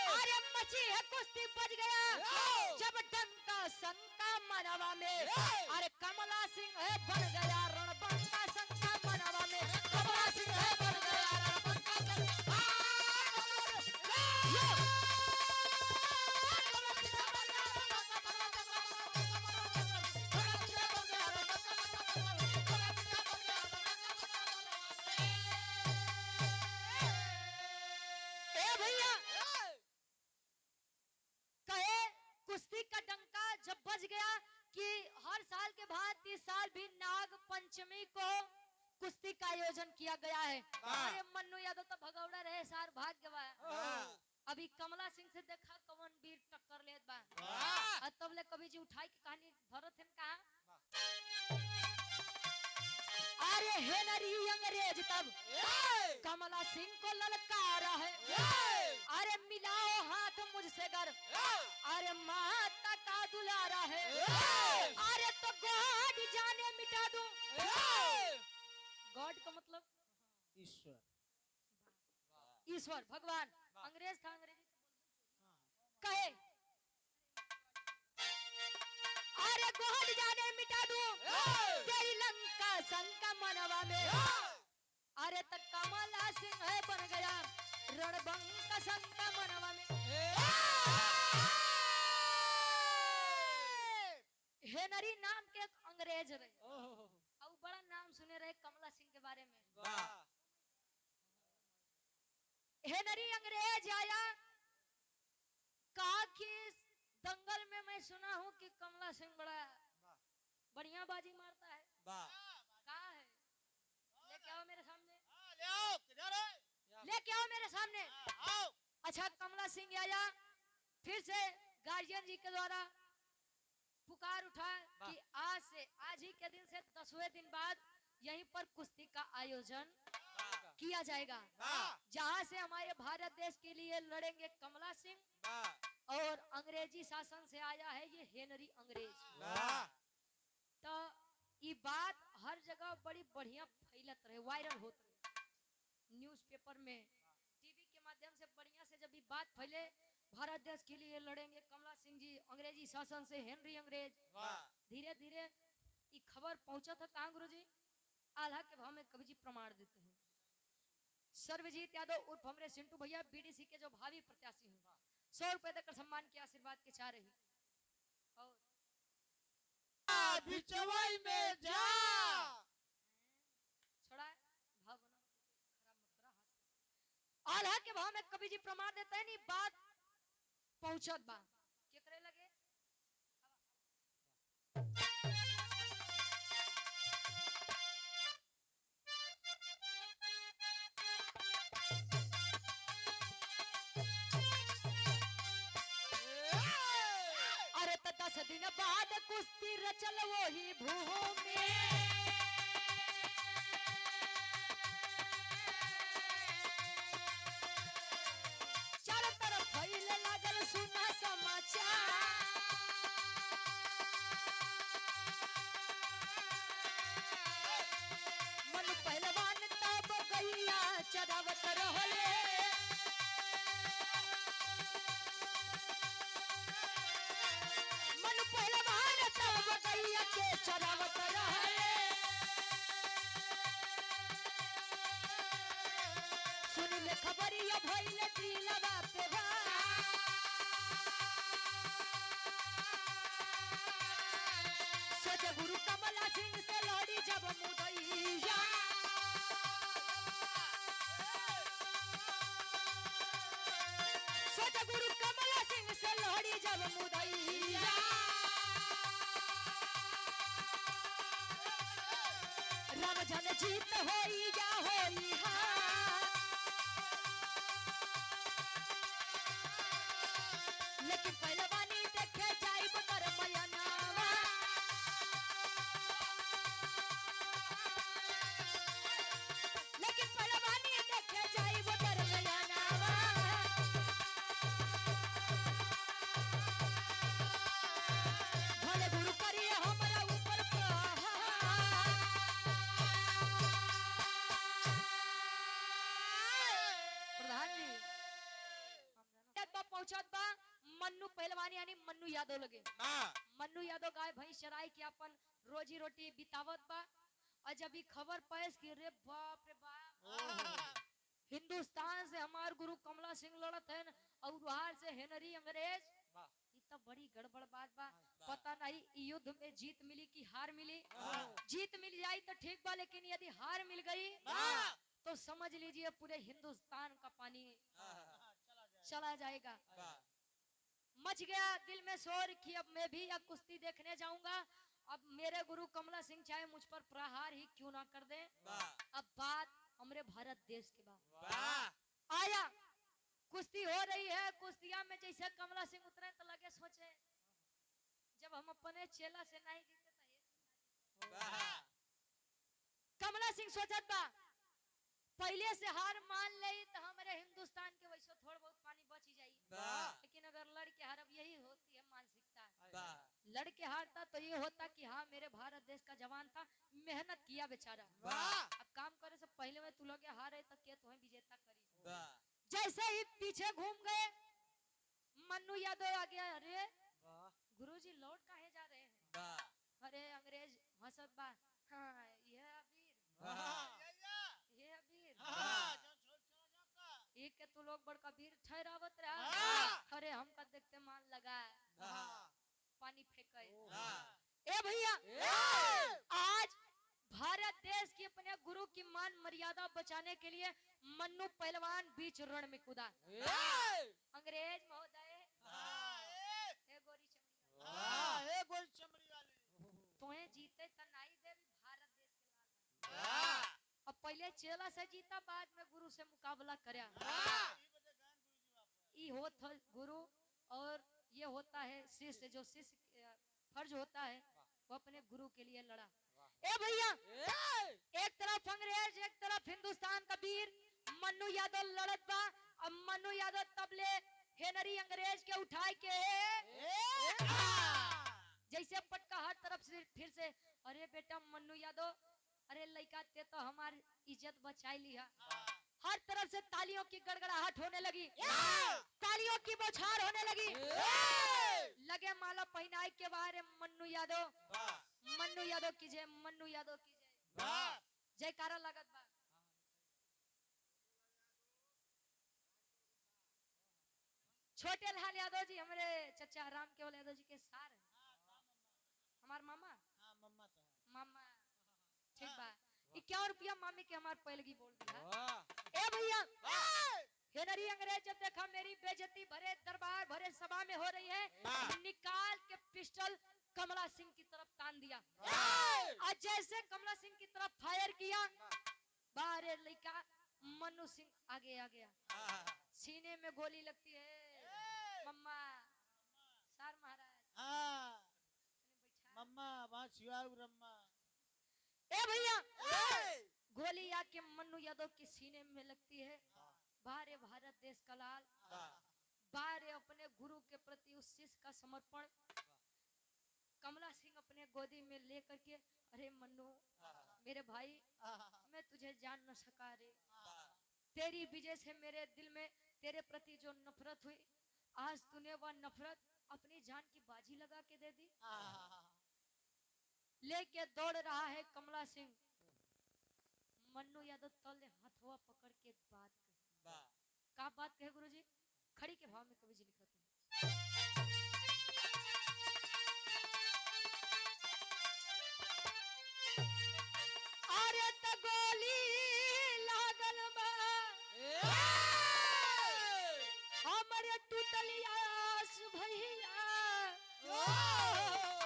अरे मछी है कुश्ती बज गया जब डंका शंका मनवा में, अरे कमला सिंह है बन गया रणबंका शंका मनवा में, कमला सिंह है बन गया रणबंका आयोजन किया गया है। अरे मन्नू यादव तो भगौड़ा रहे सार भाग्य बा। अभी कमला सिंह से देखा कवन वीर टक्कर लेत बा। और तब ले कभी जी उठाई की कहानी भरत हैं कहा। अरे हेनरी अंग्रेज तब कमला सिंह को ललकारा है। अरे मिलाओ हाथ मुझसे गर, अरे माता का दुलारा है। अरे तो गॉड जाने मिटा दूं। गॉड का मतलब ईश्वर। ईश्वर भगवान। अंग्रेज था, अंग्रेजी कहे अरे गॉड जाने मिटा दूं तेरी लंका शंका मनवा में। अरे तक कमला सिंह है बन गया रणबंका शंका मनवा में। हेनरी नाम के एक अंग्रेज रहे और बड़ा नाम सुने रहे कमला सिंह के बारे में। हेनरी अंग्रेज आया, कहा कि दंगल में मैं सुना हूँ कि कमला सिंह बड़ा बढ़िया बाजी मारता है। कहा है लेके आओ मेरे सामने, लेके आओ मेरे सामने। अच्छा कमला सिंह आया, फिर से गार्जियन जी के द्वारा पुकार उठा कि आज ही के दिन से 10वें दिन बाद यहीं पर कुश्ती का आयोजन किया जाएगा, जहां से हमारे भारत देश के लिए लड़ेंगे कमला सिंह और अंग्रेजी शासन से आया है ये हेनरी अंग्रेज। तो ये बात हर जगह बड़ी बढ़िया फैलत रहे, वायरल होत रहे, न्यूज़पेपर में, टीवी के माध्यम से बढ़िया से जब ये बात फैले भारत देश के लिए लड़ेंगे कमला सिंह जी अंग्रेजी शासन से, हेनरी अंग्रेज। धीरे धीरे ये खबर पहुंचा था कहाँ गुरुजी, आल्हा के भाव में कवि जी प्रमाण देते हैं। सर्वजीत यादव उर्फ हमरे सिंटू भैया बीडीसी के जो भावी प्रत्याशी हैं 100 रुपए देकर सम्मान के आशीर्वाद के चाह रही। और बिचवाई में जा छोड़ा भाव बना खराब मत करा हाथ। आल्हा के भाव में कवि जी प्रमाण देते हैं, नहीं बात पहुंचत बा के करे लगे। अरे तो 10 दिन बाद कुश्ती रचल वही भूमि। चारों तरफ फैले लागल सुना समाचार। मन पहलवान तब गैया चरावत रहले। मन पहलवान तब गैया के चरावत रहले। सुन ले खबरिया भइले दिलवा पे सोच गुरु कमला सिंह से लड़ी जब मुदैया। सोच गुरु कमला सिंह से लड़ी जब मुदैया। राम जन जीत होई या होई हार, लेकिन पहलवानी देखे जाइब कर मयनावा। लेकिन पहलवानी देखे जाइब कर मयनावा। भले गुरु करिए हमरा ऊपर प्रधान जी पहुंचत बा मन्नू पहलवानी यानी मन्नू यादव लगे। मन्नू यादव गाय भैंस चराई के अपन रोजी रोटी बितावत बा। और जब ये खबर पैस कि रे बाप हिंदुस्तान से हमार गुरु कमला सिंह लड़त है और वहां से हेनरी अंग्रेज, ये तो बड़ी गड़बड़ बात बा। पता नहीं युद्ध में जीत मिली कि हार मिली। जीत मिल जाई तो ठीक बा, लेकिन यदि हार मिल गई तो समझ लीजिए पूरे हिंदुस्तान का पानी चला जाएगा। मच गया दिल में शोर कि अब मैं भी अब कुश्ती देखने जाऊंगा अब मेरे गुरु कमला सिंह चाहे मुझ पर प्रहार ही क्यों ना कर दे, अब बात हमारे भारत देश की बात आया। कुश्ती हो रही है, कुश्तिया में जैसे कमला सिंह उतरे तो लगे सोचे जब हम अपने चेला से नहीं जीते तो कमला सिंह सोचत बा पहले से हार मान ले तो हमारे हिंदुस्तान के वैसे थोड़ा बहुत पानी बच ही जाई, लेकिन अगर लड़के हार, अब यही होती है मानसिकता, लड़के हारता तो ये होता कि हाँ मेरे भारत देश का जवान था, मेहनत किया बेचारा, अब काम करे से पहले में तू लोग हारे तो के तुम्हें विजेता करी। जैसे ही पीछे घूम गए मन्नू यादव आ गया, अरे गुरुजी लौट काहे जा रहे हैं, अरे अंग्रेज हंसत बा, हाँ ये अबीर एक के तू लोग बड़का वीर ठहरावत रहा, अरे हमका देखते मान लगा पानी फेंके। ए भैया आज भारत देश की अपने गुरु की मान मर्यादा बचाने के लिए मन्नू पहलवान बीच रण में कूदा। अंग्रेज महोदय हे गोरी चमड़ी वाले तुम्हें जीते तो नहीं दे भारत देश के लाल, अब पहले चेला से जीता बाद में गुरु से मुकाबला करे, ये होता गुरु और ये होता है शिष्य, जो शिष्य फर्ज होता है वो अपने गुरु के लिए लड़ा। ए भैया एक तरफ अंग्रेज एक तरफ हिंदुस्तान का वीर मन्नू यादव लड़त बा, अब मन्नू यादव तबले हेनरी अंग्रेज के उठाए के जैसे पटका हर तरफ से फिर से, अरे बेटा मन्नू यादव, अरे लड़का ते तो हमारी इज्जत बचाई लिया, हर तरफ से तालियों की गड़गड़ाहट होने लगी, तालियों की बौछार होने लगी, लगे माला पहनाई के बाहर मन्नू यादव की जय, मन्नू यादव की जय, जयकारा लगत बा। छोटे लाल यादव जी हमारे चचा राम केवल यादव जी के सार हैं, हमार मामा मामा ठीक बा, 51 रुपया मामी के हमार पैलगी बोल दिया। ए भैया हेनरी अंग्रेज जब देखा मेरी बेइज्जती भरे दरबार भरे सभा में हो रही है, निकाल के पिस्टल कमला सिंह की तरफ तान दिया, और जैसे कमला सिंह की तरफ फायर किया, बाहर लड़का मन्नू सिंह आगे आ गया, सीने में गोली लगती है, मम्मा सार महाराज ए भैया गोली आके मन्नू यादव के सीने में लगती है, बाहर भारत देश का लाल, बाहर अपने गुरु के प्रति उस शिष्य का समर्पण कमला सिंह अपने गोदी में लेकर के, अरे मन्नू मेरे भाई मैं तुझे जान न सका रे, तेरी विजय से मेरे दिल में तेरे प्रति जो नफरत हुई, आज तूने वह नफरत अपनी जान की बाजी लगा के दे दी। लेके दौड़ रहा है कमला सिंह, मन्नू यादव तल हथवा पकड़ के बात कही, का बात कहे गुरुजी, खड़ी के भाव में कवि जी लिखते हैं, अरे त गोली लागल बा हमरे टूटल आस भैया,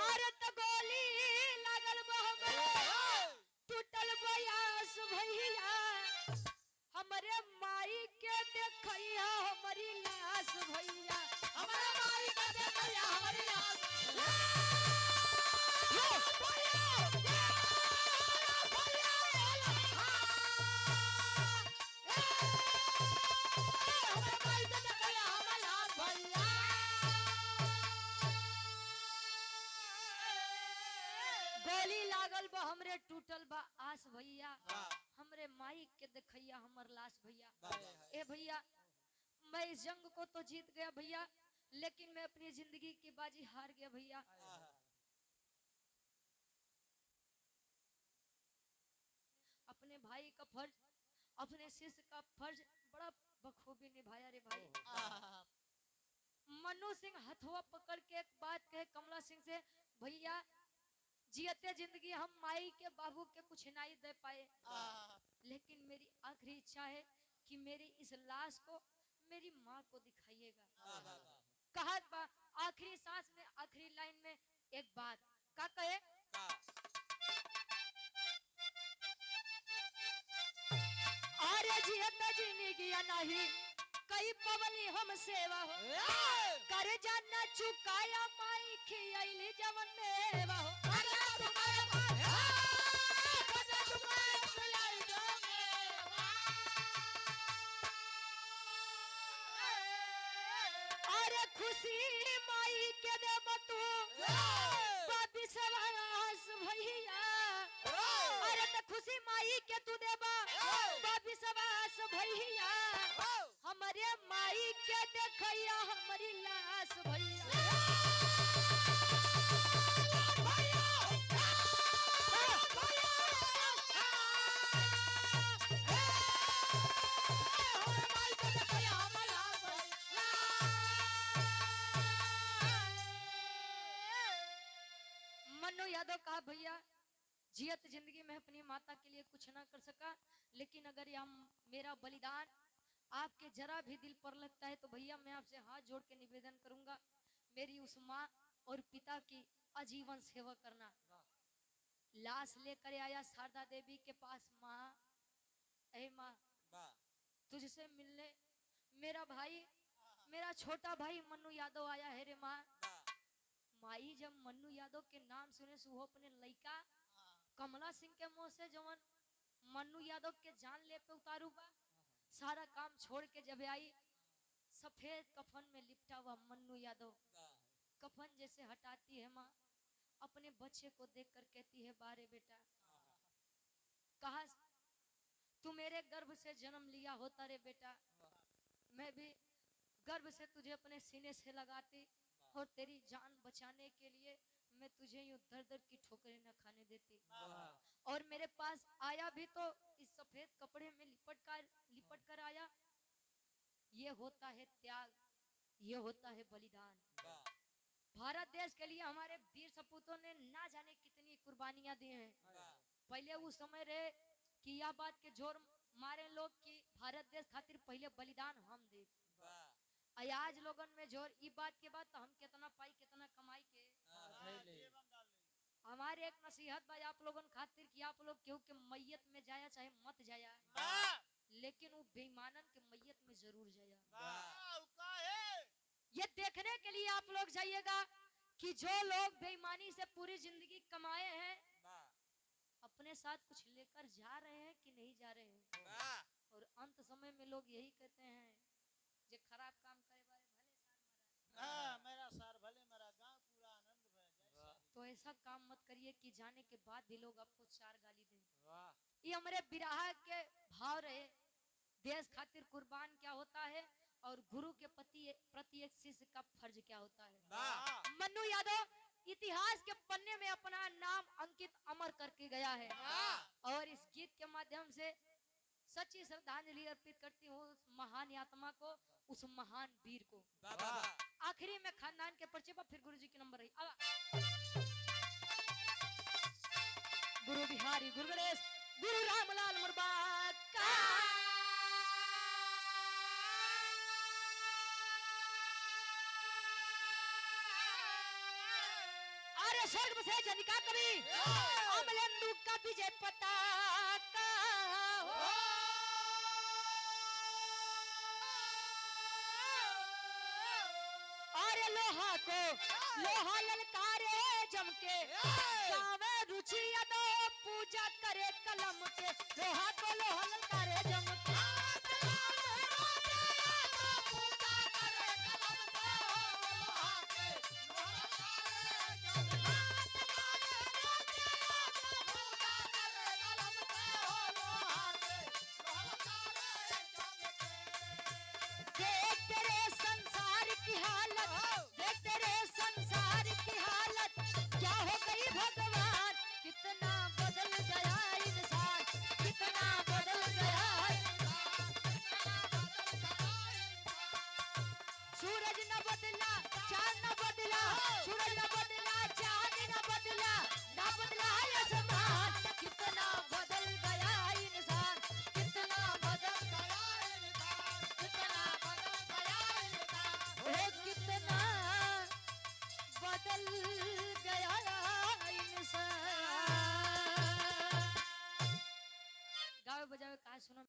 अरे त गोली लागल बा हमरे टूटल बयास भैया, हमरे माई के देखैया हमारी लाश भैया, हमारे माई के देखैया हमारी लाश गोली लागल बा हमरे टूटल बा आस भैया, हमरे माई के देखैया हमर लाश भैया। ए भैया मैं इस जंग को तो जीत गया भैया, लेकिन मैं अपनी जिंदगी की बाजी हार गया भैया। अपने भाई का फर्ज अपने शिष्य का फर्ज बड़ा बखूबी निभाया रे भाई। मन्नू सिंह हथवा पकड़ के एक बात कहे कमला सिंह से, भैया जियते जिंदगी हम माई के बाबू के कुछ नहीं दे पाए, लेकिन मेरी आखिरी इच्छा है कि मेरी इस लाश को मेरी माँ को दिखाइएगा। कहा आखिरी सांस में आखिरी लाइन में एक बात का कहे, जियत जिंदगी नहीं कई पवनी हम सेवा हो कर जाना चुकाया माई खियाइली जवन मेवा हो अरे खुशी माई के देव तू बाबी सवास भैया अरे तो खुशी माई के तू देवा बाबी सवास भैया हमारे माई के देखैया हमारी लाश भैया मन्नू यादव कहा भैया जियत जिंदगी में अपनी माता के लिए कुछ ना कर सका लेकिन अगर यह मेरा बलिदान आपके जरा भी दिल पर लगता है तो भैया मैं आपसे हाथ जोड़ के निवेदन करूंगा मेरी उस माँ और पिता की आजीवन सेवा करना। लाश लेकर आया शारदा देवी के पास माँ अरे माँ तुझसे मिलने मेरा भाई मेरा छोटा भाई मन्नू यादव आया है रे माँ। माई जब मन्नू यादव के नाम सुने सो वो अपने लड़का कमला सिंह के मुंह से जवन मन्नू यादव के जान ले पे उतारू बा सारा काम छोड़ के जब आई सफेद कफन में लिपटा हुआ मन्नू यादव कफन जैसे हटाती है माँ अपने बच्चे को देखकर कहती है बारे बेटा कहा तू मेरे गर्भ से जन्म लिया होता रे बेटा मैं भी गर्भ से तुझे अपने सीने से लगाती और तेरी जान बचाने के लिए मैं तुझे यूं दर दर की ठोकरें न खाने देती और मेरे पास आया भी तो इस सफेद कपड़े में लिपट कर आया। ये होता है त्याग ये होता है बलिदान। भारत देश के लिए हमारे वीर सपूतों ने ना जाने कितनी कुर्बानियां दी हैं। पहले उस समय रहे कि यह बात के जोर मारे लोग कि भारत देश खातिर पहले बलिदान हम दे आज लोगन में जोर ई बात के बाद तो हम कितना पाई कितना कमाई के हमारे एक नसीहत भाई आप लोगन खातिर कि आप लोग केहू के मैयत में जाया चाहे मत जाया लेकिन वो बेईमानन के मैयत में जरूर जाया। ये देखने के लिए आप लोग जाइएगा कि जो लोग बेईमानी से पूरी जिंदगी कमाए हैं अपने साथ कुछ लेकर जा रहे हैं कि नहीं जा रहे हैं। और अंत समय में लोग यही कहते हैं जे खराब काम करे बारे भले मेरा सार भले मेरा गांव पूरा आनंद भर तो ऐसा काम मत करिए कि जाने के बाद भी लोग आपको चार गाली दें। ये हमारे बिरहा के भाव रहे देश खातिर कुर्बान क्या होता है और गुरु के प्रति एक शिष्य का फर्ज क्या होता है। मन्नू यादव इतिहास के पन्ने में अपना नाम अंकित अमर करके गया है और इस गीत के माध्यम से सच्ची श्रद्धांजलि अर्पित करती हूँ उस महान आत्मा को उस महान वीर को। आखिरी में खानदान के परिचय पर फिर गुरुजी की नंबर रही गुरु बिहारी गुरु गणेश गुरु रामलाल मुरबाद का अरे स्वर्ग से जनिका कवि अमलेंदु का विजय पताका अरे लोहा को लोहा ललकारे जम के गावे रुचि यादव पूजा करे कलम के लोहा को लोहा ललकारे जम